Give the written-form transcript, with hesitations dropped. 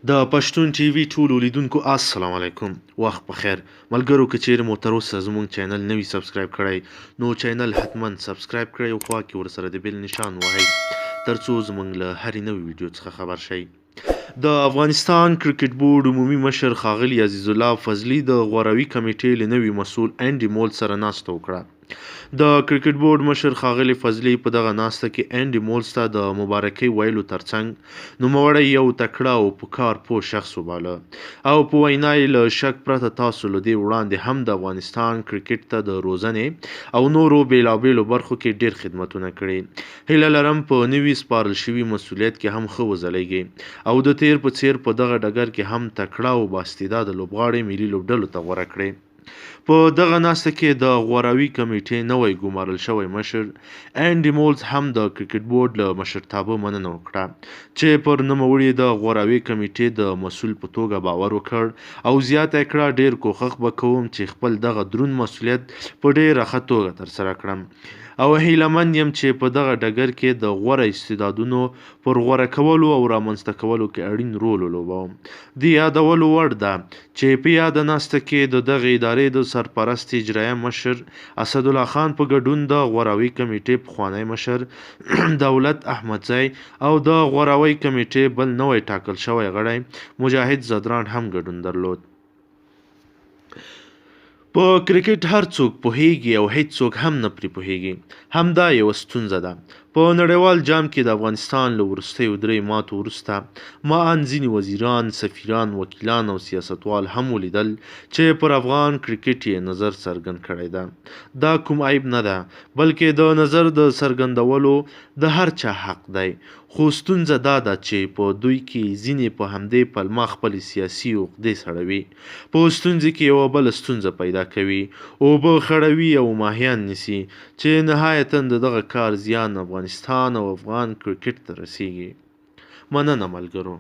د پښتون ټي وي ټولو لیدونکو السلام علیکم، وخت بخیر. ملګرو که چیرې مو تر اوسه زموږ چینل نه وي سبسکرایب کړی نو چینل حتما سبسکرایب کړئ او خوا کې ورسره د بیل نشان وهئ ترڅو زموږ له هرې نوې ویډیو څخه خبر شئ. د افغانستان کرکټ بورډ عمومي مشر ښاغلي عزیز الله فضلي د غوراوي کمیټې له نوي مسؤل انډي مول سره ناسته وکړه. د کرکټ بورډ مشر ښاغلي فضلي په دغه ناسته کې انډي مولز ته د مبارکۍ ویلو ترڅنګ نوموړی یو تکړه او په کار پوه شخص وباله او په وینا یې له شک پرته تاسو له دې وړاندې هم د افغانستان کرکټ ته د روزنې او نورو بیلابیلو برخو کې ډیر خدمتونه کړي. هیله لرم په نوي سپارل شوي مسؤلیت کې هم ښه وځلیږئ او د تیر په څیر په دغه ډګر کې هم تکړه او بااستعداده لوبغاړي ملي لوبډلو ته غوره کړئ. په دغه ناسته کې د غوراوي کمیټې نوی ګمارل شوی مشر انډي مولز هم د کرکټ بورډ له مشرتابه مننه وکړه چې پر نوموړي د غوراوي کمیټې د مسؤل په توګه باور وکړ او زیاته کړه ډیر کوښښ به کوم چې خپل دغه دروند مسؤلیت په ډیره ښه توګه ترسره کړم او هیلهمند یم چې په دغه ډګر کې د غوره استعدادونو پر غوره کولو او رامنځته کولو کې اړین رول ولوبوم. د یادولو وړ ده چې په یاده ناسته کې د دغه ادارې د سرپرست اجرایه مشر اسدالله خان په ګډون د غوراوي کمیټې پخوانی مشر دولت احمدزی او د غوراوي کمیټې بل نوی ټاکل شوی غړی مجاهد زدران هم ګډون درلود. په کرکټ هر څوک پوهیږي او هیڅ څوک هم نه پرې پوهیږي. همدا یوه ستونزه ده. په نړیوال جام کې د افغانستان له وروستیو درې ماتو وروسته ما ان ځینې وزیران، سفیران، وکیلان او سیاستوال هم ولیدل چې پر افغان کرکټ یې نظر څرګند کړی ده. دا کوم عیب نه ده بلکې د نظر د څرګندولو د هر چا حق دی، خو ستونزه دا ده چې په دوی کې ځینې په همدې پلمه خپلې سیاسي عقدې سړوي، په ستونزې کې یوه بله ستونزه پیدا کوي، اوبه خړوي او ماهیان نیسي چې نهایتا د دغه کار زیان افغانستان او افغان کرکټ ته رسیږي. مننه ملګرو.